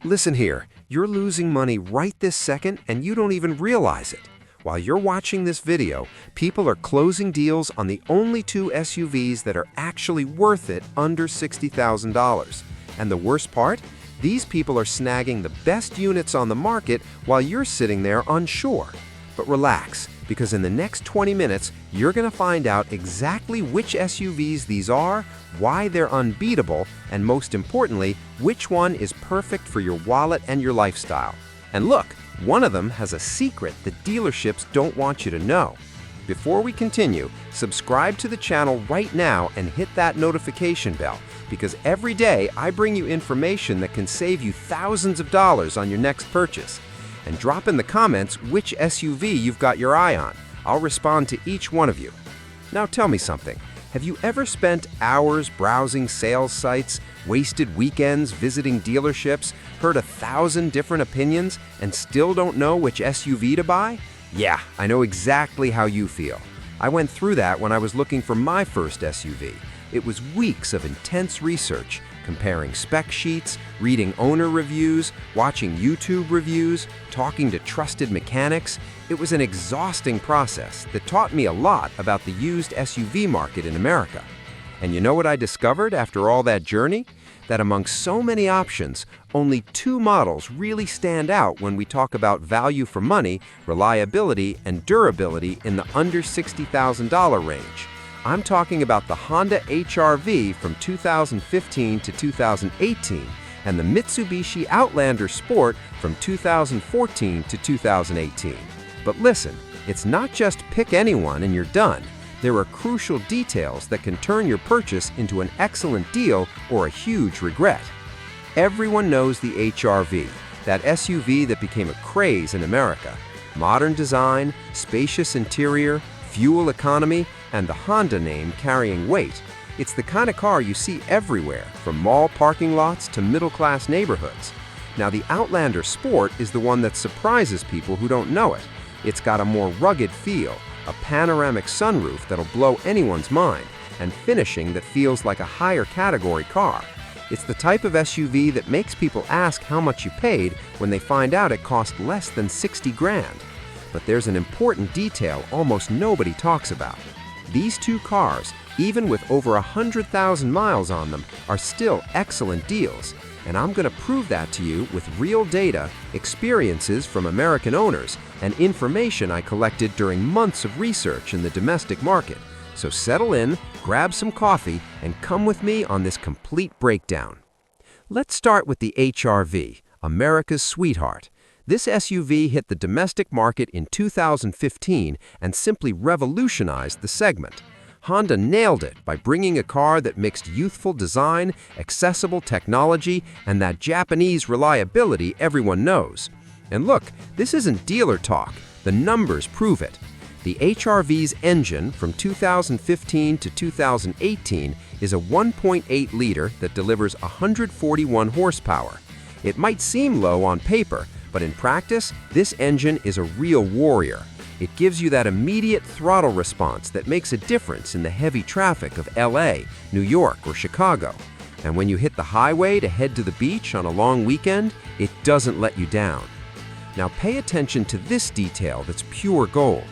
Listen here, you're losing money right this second and you don't even realize it. While you're watching this video, people are closing deals on the only two SUVs that are actually worth it under $60,000. And the worst part? These people are snagging the best units on the market while you're sitting there unsure. But relax, because in the next 20 minutes, you're going to find out exactly which SUVs these are, why they're unbeatable, and most importantly, which one is perfect for your wallet and your lifestyle. And look, one of them has a secret that dealerships don't want you to know. Before we continue, subscribe to the channel right now and hit that notification bell, because every day I bring you information that can save you thousands of dollars on your next purchase. And drop in the comments which SUV you've got your eye on. I'll respond to each one of you. Now tell me something. Have you ever spent hours browsing sales sites, wasted weekends visiting dealerships, heard 1,000 different opinions, and still don't know which SUV to buy? Yeah, I know exactly how you feel. I went through that when I was looking for my first SUV. It was weeks of intense research, comparing spec sheets, reading owner reviews, watching YouTube reviews, talking to trusted mechanics. It was an exhausting process that taught me a lot about the used SUV market in America. And you know what I discovered after all that journey? That among so many options, only two models really stand out when we talk about value for money, reliability, and durability in the under $60,000 range. I'm talking about the Honda HR-V from 2015 to 2018 and the Mitsubishi Outlander Sport from 2014 to 2018. But listen, it's not just pick anyone and you're done. There are crucial details that can turn your purchase into an excellent deal or a huge regret. Everyone knows the HR-V, that SUV that became a craze in America. Modern design, spacious interior, fuel economy, and the Honda name carrying weight. It's the kind of car you see everywhere, from mall parking lots to middle-class neighborhoods. Now, the Outlander Sport is the one that surprises people who don't know it. It's got a more rugged feel, a panoramic sunroof that'll blow anyone's mind, and finishing that feels like a higher category car. It's the type of SUV that makes people ask how much you paid when they find out it cost less than 60 grand. But there's an important detail almost nobody talks about. These two cars, even with over 100,000 miles on them, are still excellent deals. And I'm going to prove that to you with real data, experiences from American owners, and information I collected during months of research in the domestic market. So settle in, grab some coffee, and come with me on this complete breakdown. Let's start with the HR-V, America's sweetheart. This SUV hit the domestic market in 2015 and simply revolutionized the segment. Honda nailed it by bringing a car that mixed youthful design, accessible technology, and that Japanese reliability everyone knows. And look, this isn't dealer talk. The numbers prove it. The HR-V's engine from 2015 to 2018 is a 1.8-liter that delivers 141 horsepower. It might seem low on paper, but in practice, this engine is a real warrior. It gives you that immediate throttle response that makes a difference in the heavy traffic of LA, New York, or Chicago. And when you hit the highway to head to the beach on a long weekend, it doesn't let you down. Now pay attention to this detail that's pure gold.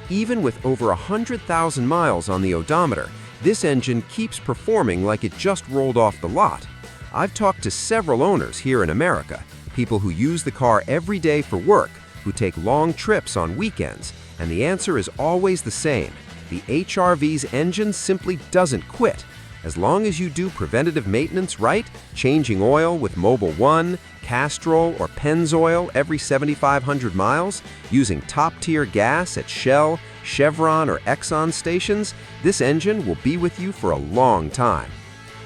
Even with over 100,000 miles on the odometer, this engine keeps performing like it just rolled off the lot. I've talked to several owners here in America, people who use the car every day for work, who take long trips on weekends, and the answer is always the same. The HR-V's engine simply doesn't quit. As long as you do preventative maintenance right, changing oil with Mobil 1, Castrol, or Pennzoil every 7,500 miles, using top-tier gas at Shell, Chevron, or Exxon stations, this engine will be with you for a long time.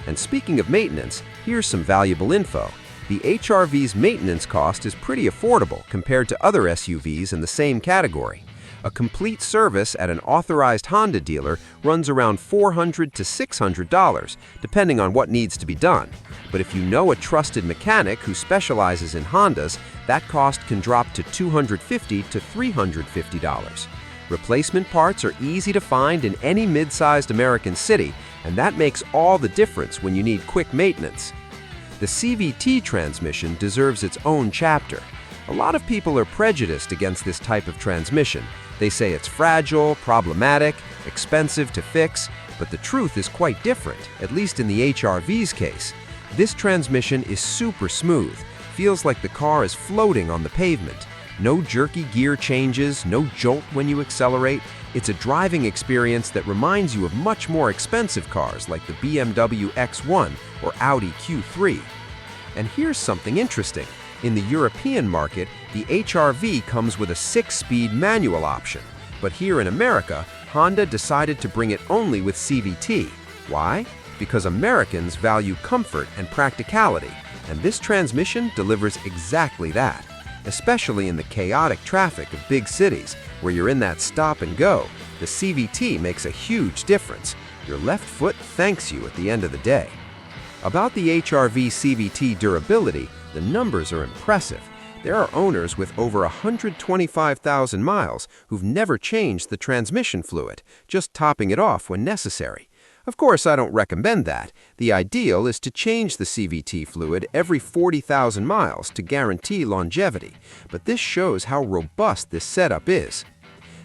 And speaking of maintenance, here's some valuable info. The HR-V's maintenance cost is pretty affordable compared to other SUVs in the same category. A complete service at an authorized Honda dealer runs around $400 to $600, depending on what needs to be done. But if you know a trusted mechanic who specializes in Hondas, that cost can drop to $250 to $350. Replacement parts are easy to find in any mid-sized American city, and that makes all the difference when you need quick maintenance. The CVT transmission deserves its own chapter. A lot of people are prejudiced against this type of transmission. They say it's fragile, problematic, expensive to fix, but the truth is quite different, at least in the HR-V's case. This transmission is super smooth, feels like the car is floating on the pavement. No jerky gear changes, no jolt when you accelerate. It's a driving experience that reminds you of much more expensive cars like the BMW X1 or Audi Q3. And here's something interesting. In the European market, the HR-V comes with a 6-speed manual option. But here in America, Honda decided to bring it only with CVT. Why? Because Americans value comfort and practicality, and this transmission delivers exactly that. Especially in the chaotic traffic of big cities, where you're in that stop and go, the CVT makes a huge difference. Your left foot thanks you at the end of the day. About the HR-V CVT durability, the numbers are impressive. There are owners with over 125,000 miles who've never changed the transmission fluid, just topping it off when necessary. Of course, I don't recommend that. The ideal is to change the CVT fluid every 40,000 miles to guarantee longevity, but this shows how robust this setup is.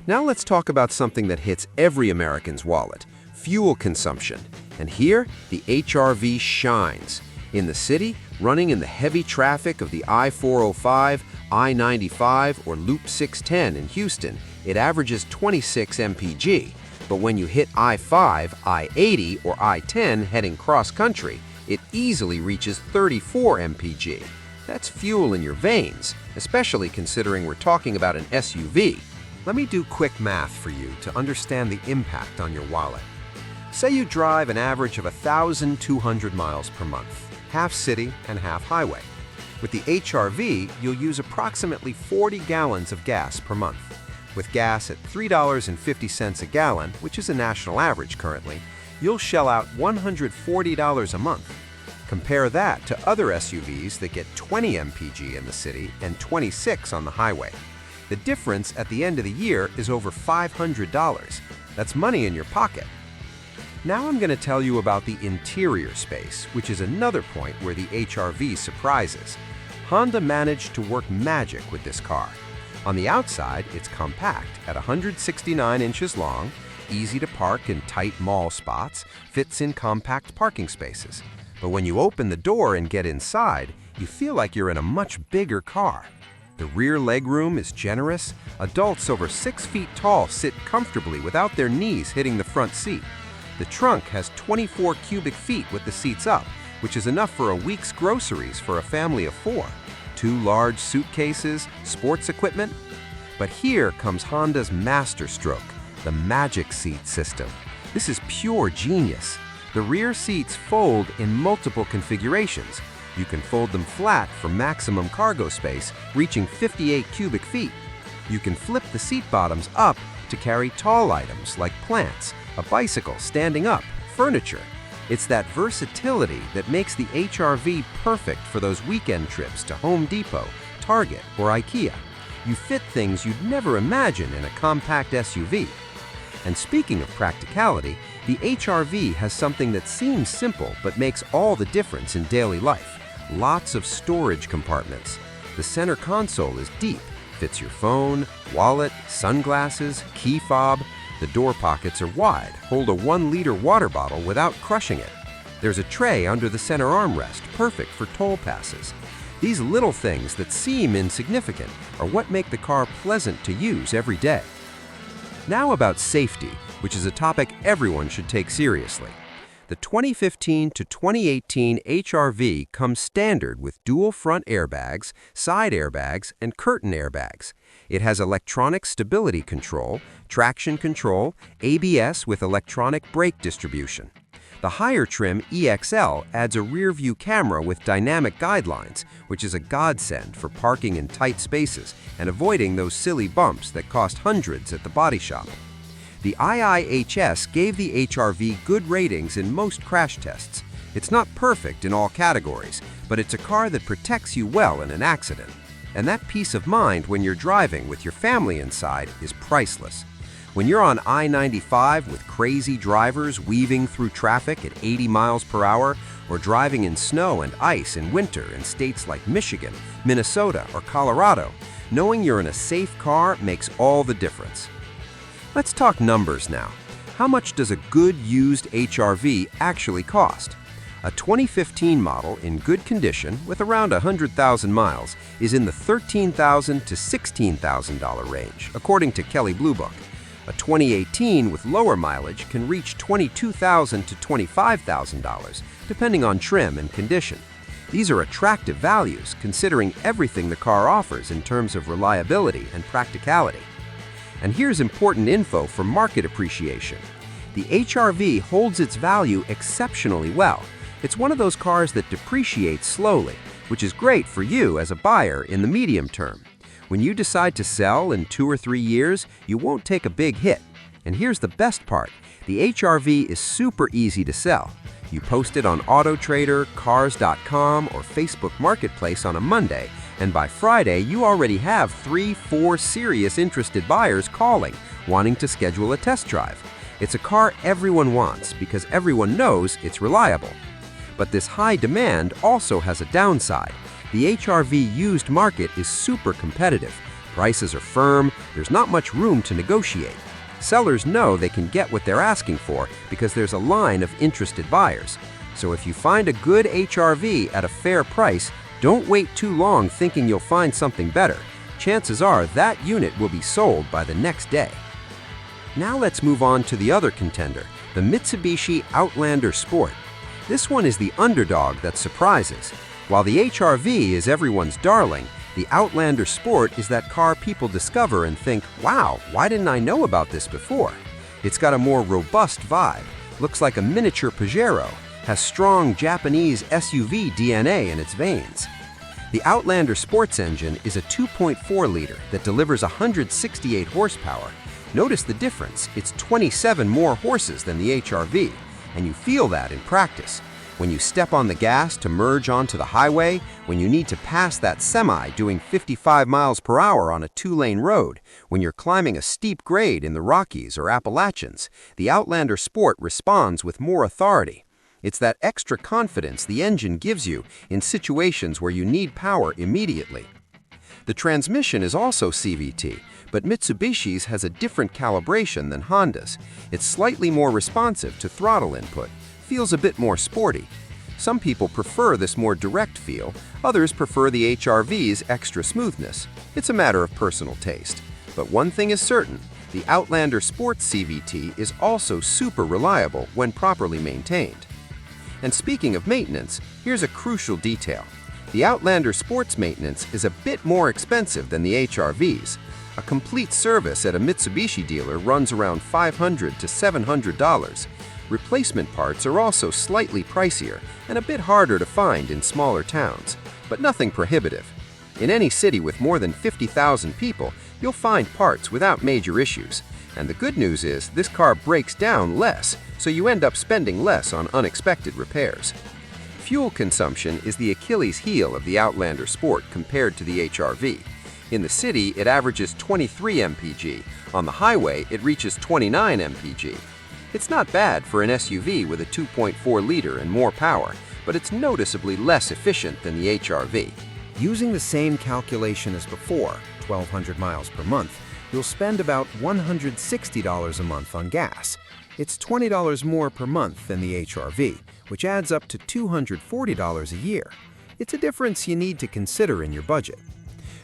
Now let's talk about something that hits every American's wallet: fuel consumption. And here, the HR-V shines. In the city, running in the heavy traffic of the I-405, I-95, or Loop 610 in Houston, it averages 26 mpg. But when you hit I-5, I-80, or I-10 heading cross-country, it easily reaches 34 mpg. That's fuel in your veins, especially considering we're talking about an SUV. Let me do quick math for you to understand the impact on your wallet. Say you drive an average of 1,200 miles per month, half city and half highway. With the HR-V, you'll use approximately 40 gallons of gas per month. With gas at $3.50 a gallon, which is a national average currently, you'll shell out $140 a month. Compare that to other SUVs that get 20 mpg in the city and 26 on the highway. The difference at the end of the year is over $500. That's money in your pocket. Now I'm going to tell you about the interior space, which is another point where the HR-V surprises. Honda managed to work magic with this car. On the outside, it's compact at 169 inches long, easy to park in tight mall spots, fits in compact parking spaces. But when you open the door and get inside, you feel like you're in a much bigger car. The rear legroom is generous. Adults over 6 feet tall sit comfortably without their knees hitting the front seat. The trunk has 24 cubic feet with the seats up, which is enough for a week's groceries for a family of 4. 2 large suitcases, sports equipment. But here comes Honda's masterstroke, the Magic Seat system. This is pure genius. The rear seats fold in multiple configurations. You can fold them flat for maximum cargo space, reaching 58 cubic feet. You can flip the seat bottoms up to carry tall items like plants, a bicycle standing up, furniture. It's that versatility that makes the HR-V perfect for those weekend trips to Home Depot, Target, or IKEA. You fit things you'd never imagine in a compact SUV. And speaking of practicality, the HR-V has something that seems simple but makes all the difference in daily life. Lots of storage compartments. The center console is deep, fits your phone, wallet, sunglasses, key fob. The door pockets are wide, hold a 1-liter water bottle without crushing it. There's a tray under the center armrest, perfect for toll passes. These little things that seem insignificant are what make the car pleasant to use every day. Now about safety, which is a topic everyone should take seriously. The 2015 to 2018 HR-V comes standard with dual front airbags, side airbags, and curtain airbags. It has electronic stability control, traction control, ABS with electronic brake distribution. The higher trim EXL adds a rear-view camera with dynamic guidelines, which is a godsend for parking in tight spaces and avoiding those silly bumps that cost hundreds at the body shop. The IIHS gave the HR-V good ratings in most crash tests. It's not perfect in all categories, but it's a car that protects you well in an accident. And that peace of mind when you're driving with your family inside is priceless. When you're on I-95 with crazy drivers weaving through traffic at 80 miles per hour, or driving in snow and ice in winter in states like Michigan, Minnesota, or Colorado, knowing you're in a safe car makes all the difference. Let's talk numbers now. How much does a good used HRV actually cost? A 2015 model in good condition with around 100,000 miles is in the $13,000 to $16,000 range, according to Kelley Blue Book. A 2018 with lower mileage can reach $22,000 to $25,000, depending on trim and condition. These are attractive values considering everything the car offers in terms of reliability and practicality. And here's important info for market appreciation. The HRV holds its value exceptionally well. It's one of those cars that depreciates slowly, which is great for you as a buyer in the medium term. When you decide to sell in 2 or 3 years, you won't take a big hit. And here's the best part. The HRV is super easy to sell. You post it on AutoTrader, Cars.com, or Facebook Marketplace on a Monday, and by Friday, you already have 3-4 serious interested buyers calling, wanting to schedule a test drive. It's a car everyone wants because everyone knows it's reliable. But this high demand also has a downside. The HRV used market is super competitive. Prices are firm, there's not much room to negotiate. Sellers know they can get what they're asking for because there's a line of interested buyers. So if you find a good HRV at a fair price, don't wait too long thinking you'll find something better. Chances are that unit will be sold by the next day. Now let's move on to the other contender, the Mitsubishi Outlander Sport. This one is the underdog that surprises. While the HRV is everyone's darling, the Outlander Sport is that car people discover and think, wow, why didn't I know about this before? It's got a more robust vibe, looks like a miniature Pajero, has strong Japanese SUV DNA in its veins. The Outlander Sport's engine is a 2.4-liter that delivers 168 horsepower. Notice the difference, it's 27 more horses than the HRV, and you feel that in practice. When you step on the gas to merge onto the highway, when you need to pass that semi doing 55 miles per hour on a 2-lane road, when you're climbing a steep grade in the Rockies or Appalachians, the Outlander Sport responds with more authority. It's that extra confidence the engine gives you in situations where you need power immediately. The transmission is also CVT, but Mitsubishi's has a different calibration than Honda's. It's slightly more responsive to throttle input, feels a bit more sporty. Some people prefer this more direct feel, others prefer the HRV's extra smoothness. It's a matter of personal taste. But one thing is certain, the Outlander Sport CVT is also super reliable when properly maintained. And speaking of maintenance, here's a crucial detail. The Outlander Sport's maintenance is a bit more expensive than the HRV's. A complete service at a Mitsubishi dealer runs around $500 to $700. Replacement parts are also slightly pricier and a bit harder to find in smaller towns, but nothing prohibitive. In any city with more than 50,000 people, you'll find parts without major issues. And the good news is this car breaks down less, so you end up spending less on unexpected repairs. Fuel consumption is the Achilles heel of the Outlander Sport compared to the HRV. In the city, it averages 23 mpg. On the highway, it reaches 29 mpg. It's not bad for an SUV with a 2.4-liter and more power, but it's noticeably less efficient than the HRV. Using the same calculation as before, 1,200 miles per month, you'll spend about $160 a month on gas. It's $20 more per month than the HRV, which adds up to $240 a year. It's a difference you need to consider in your budget.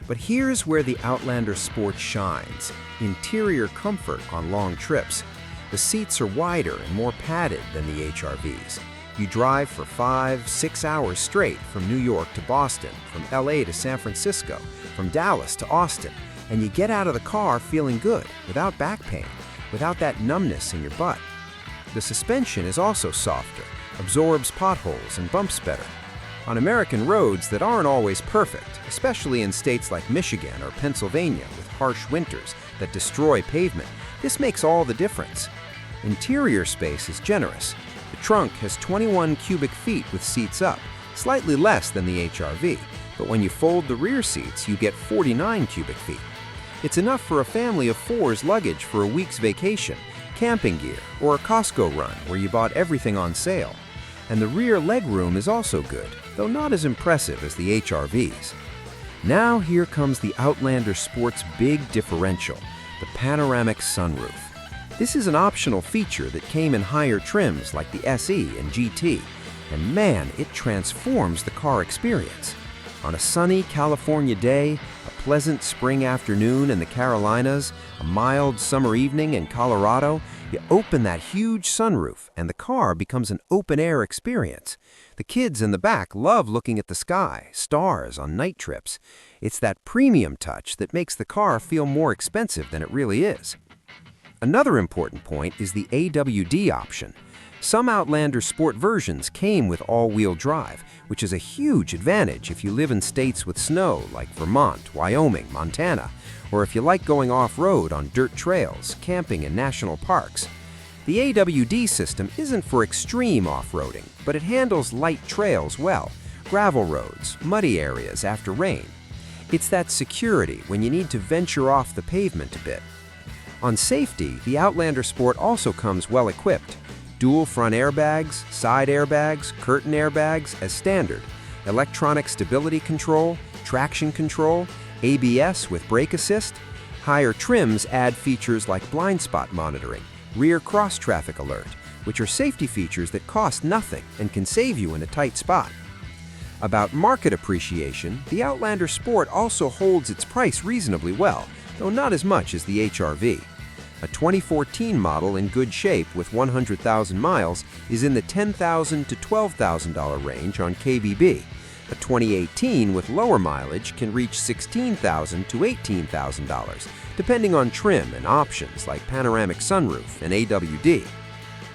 But here's where the Outlander Sport shines: interior comfort on long trips. The seats are wider and more padded than the HRVs. You drive for 5-6 hours straight from New York to Boston, from LA to San Francisco, from Dallas to Austin, and you get out of the car feeling good, without back pain, without that numbness in your butt. The suspension is also softer, absorbs potholes and bumps better. On American roads that aren't always perfect, especially in states like Michigan or Pennsylvania with harsh winters that destroy pavement, this makes all the difference. Interior space is generous. The trunk has 21 cubic feet with seats up, slightly less than the HRV, but when you fold the rear seats, you get 49 cubic feet. It's enough for a family of four's luggage for a week's vacation, camping gear, or a Costco run where you bought everything on sale. And the rear legroom is also good, though not as impressive as the HRVs. Now here comes the Outlander Sport's big differential, the panoramic sunroof. This is an optional feature that came in higher trims like the SE and GT, and man, it transforms the car experience. On a sunny California day, a pleasant spring afternoon in the Carolinas, a mild summer evening in Colorado, you open that huge sunroof and the car becomes an open-air experience. The kids in the back love looking at the sky, stars on night trips. It's that premium touch that makes the car feel more expensive than it really is. Another important point is the AWD option. Some Outlander Sport versions came with all-wheel drive, which is a huge advantage if you live in states with snow like Vermont, Wyoming, Montana, or if you like going off-road on dirt trails, camping in national parks. The AWD system isn't for extreme off-roading, but it handles light trails well, gravel roads, muddy areas after rain. It's that security when you need to venture off the pavement a bit. On safety, the Outlander Sport also comes well equipped. Dual front airbags, side airbags, curtain airbags as standard, electronic stability control, traction control, ABS with brake assist. Higher trims add features like blind spot monitoring, rear cross-traffic alert, which are safety features that cost nothing and can save you in a tight spot. About market appreciation, the Outlander Sport also holds its price reasonably well, though not as much as the HRV. A 2014 model in good shape with 100,000 miles is in the $10,000 to $12,000 range on KBB. A 2018 with lower mileage can reach $16,000 to $18,000, depending on trim and options like panoramic sunroof and AWD.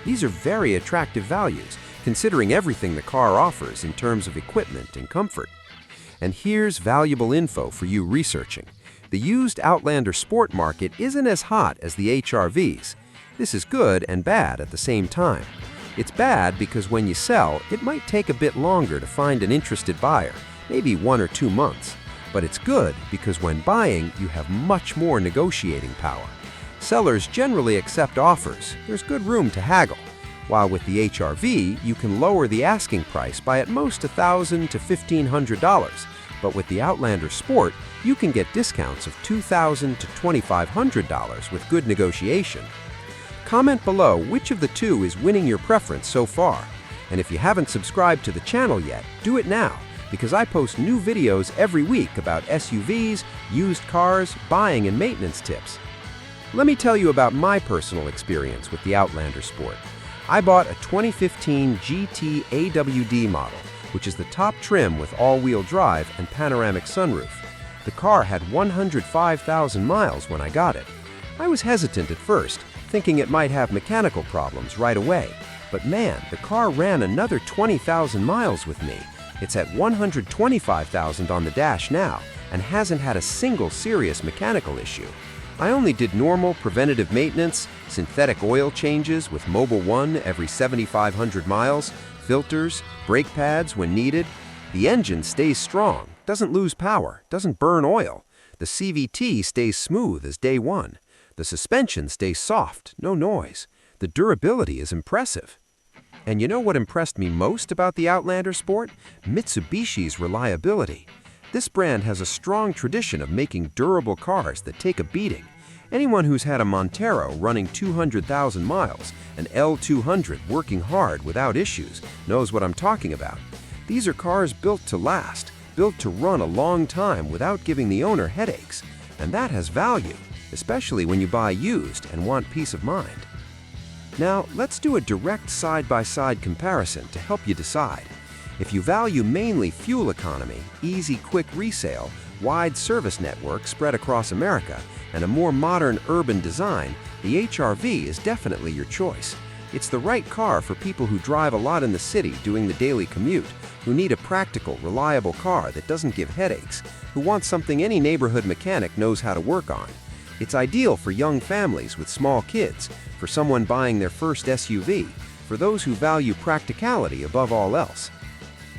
These are very attractive values, considering everything the car offers in terms of equipment and comfort. And here's valuable info for you researching. The used Outlander Sport market isn't as hot as the HRVs. This is good and bad at the same time. It's bad because when you sell, it might take a bit longer to find an interested buyer, maybe 1 or 2 months. But it's good because when buying, you have much more negotiating power. Sellers generally accept offers. There's good room to haggle. While with the HRV, you can lower the asking price by at most $1,000 to $1,500. But with the Outlander Sport, you can get discounts of $2,000 to $2,500 with good negotiation. Comment below which of the two is winning your preference so far. And if you haven't subscribed to the channel yet, do it now, because I post new videos every week about SUVs, used cars, buying and maintenance tips. Let me tell you about my personal experience with the Outlander Sport. I bought a 2015 GT AWD model, which is the top trim with all-wheel drive and panoramic sunroof. The car had 105,000 miles when I got it. I was hesitant at first, thinking it might have mechanical problems right away. But man, the car ran another 20,000 miles with me. It's at 125,000 on the dash now and hasn't had a single serious mechanical issue. I only did normal preventative maintenance, synthetic oil changes with Mobil 1 every 7,500 miles, filters, brake pads when needed. The engine stays strong, doesn't lose power, doesn't burn oil. The CVT stays smooth as day one. The suspension stays soft, no noise. The durability is impressive. And you know what impressed me most about the Outlander Sport? Mitsubishi's reliability. This brand has a strong tradition of making durable cars that take a beating. Anyone who's had a Montero running 200,000 miles, an L200 working hard without issues, knows what I'm talking about. These are cars built to last, built to run a long time without giving the owner headaches. And that has value, especially when you buy used and want peace of mind. Now, let's do a direct side-by-side comparison to help you decide. If you value mainly fuel economy, easy quick resale, wide service network spread across America, and a more modern urban design, the HRV is definitely your choice. It's the right car for people who drive a lot in the city doing the daily commute, who need a practical, reliable car that doesn't give headaches, who want something any neighborhood mechanic knows how to work on. It's ideal for young families with small kids, for someone buying their first SUV, for those who value practicality above all else.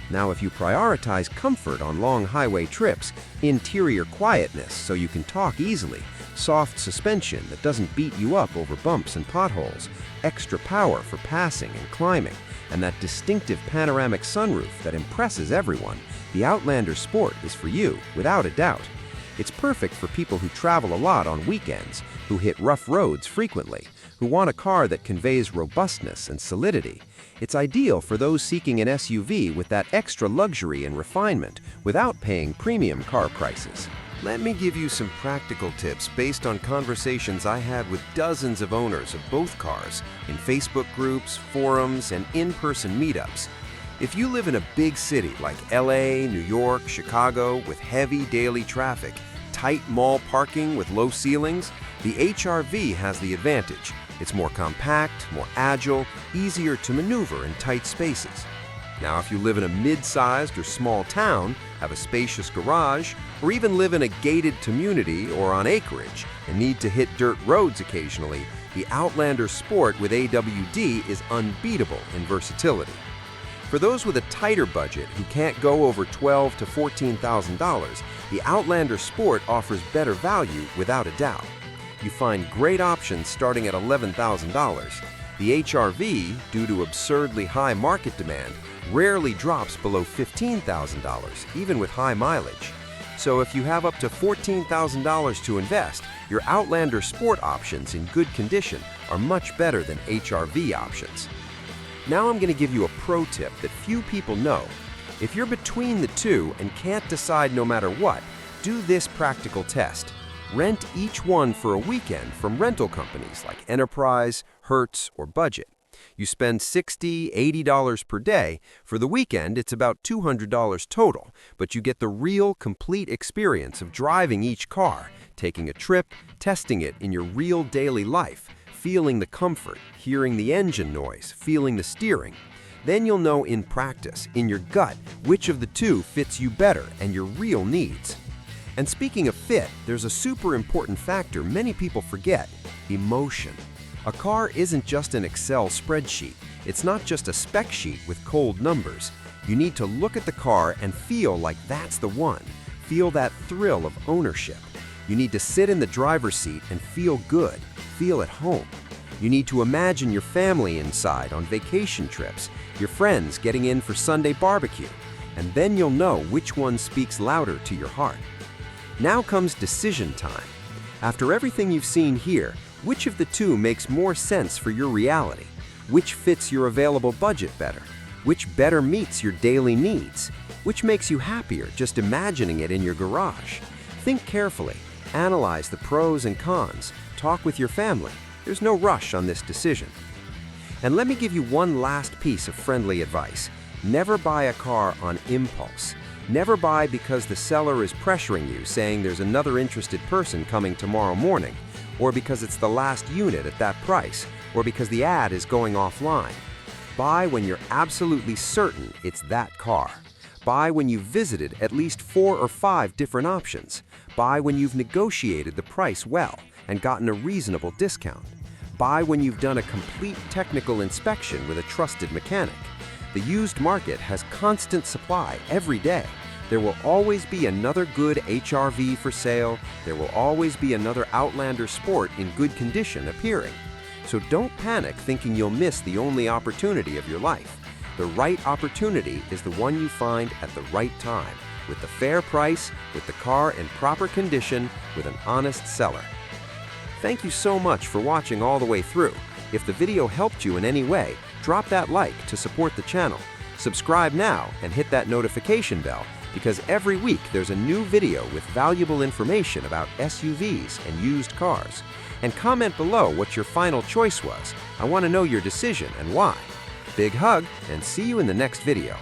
Now, if you prioritize comfort on long highway trips, interior quietness so you can talk easily, soft suspension that doesn't beat you up over bumps and potholes, extra power for passing and climbing, and that distinctive panoramic sunroof that impresses everyone, the Outlander Sport is for you, without a doubt. It's perfect for people who travel a lot on weekends, who hit rough roads frequently, who want a car that conveys robustness and solidity. It's ideal for those seeking an SUV with that extra luxury and refinement without paying premium car prices. Let me give you some practical tips based on conversations I had with dozens of owners of both cars in Facebook groups, forums, and in-person meetups. If you live in a big city like LA, New York, Chicago with heavy daily traffic, tight mall parking with low ceilings, the HR-V has the advantage. It's more compact, more agile, easier to maneuver in tight spaces. Now, if you live in a mid-sized or small town, have a spacious garage, or even live in a gated community or on acreage and need to hit dirt roads occasionally, the Outlander Sport with AWD is unbeatable in versatility. For those with a tighter budget who can't go over $12,000 to $14,000, the Outlander Sport offers better value without a doubt. You find great options starting at $11,000. The HR-V, due to absurdly high market demand, rarely drops below $15,000, even with high mileage. So if you have up to $14,000 to invest, your Outlander Sport options in good condition are much better than HR-V options. Now I'm going to give you a pro tip that few people know. If you're between the two and can't decide no matter what, do this practical test. Rent each one for a weekend from rental companies like Enterprise, Hertz, or Budget. You spend $60, $80 per day. For the weekend, it's about $200 total, but you get the real, complete experience of driving each car, taking a trip, testing it in your real daily life, feeling the comfort, hearing the engine noise, feeling the steering. Then you'll know in practice, in your gut, which of the two fits you better and your real needs. And speaking of fit, there's a super important factor many people forget: emotion. A car isn't just an Excel spreadsheet. It's not just a spec sheet with cold numbers. You need to look at the car and feel like that's the one. Feel that thrill of ownership. You need to sit in the driver's seat and feel good, feel at home. You need to imagine your family inside on vacation trips, your friends getting in for Sunday barbecue, and then you'll know which one speaks louder to your heart. Now comes decision time. After everything you've seen here, which of the two makes more sense for your reality? Which fits your available budget better? Which better meets your daily needs? Which makes you happier just imagining it in your garage? Think carefully, analyze the pros and cons, talk with your family. There's no rush on this decision. And let me give you one last piece of friendly advice. Never buy a car on impulse. Never buy because the seller is pressuring you, saying there's another interested person coming tomorrow morning, or because it's the last unit at that price, or because the ad is going offline. Buy when you're absolutely certain it's that car. Buy when you've visited at least 4 or 5 different options. Buy when you've negotiated the price well and gotten a reasonable discount. Buy when you've done a complete technical inspection with a trusted mechanic. The used market has constant supply every day. There will always be another good HR-V for sale. There will always be another Outlander Sport in good condition appearing. So don't panic thinking you'll miss the only opportunity of your life. The right opportunity is the one you find at the right time, with the fair price, with the car in proper condition, with an honest seller. Thank you so much for watching all the way through. If the video helped you in any way, drop that like to support the channel. Subscribe now and hit that notification bell, because every week there's a new video with valuable information about SUVs and used cars. And comment below what your final choice was. I want to know your decision and why. Big hug, and see you in the next video.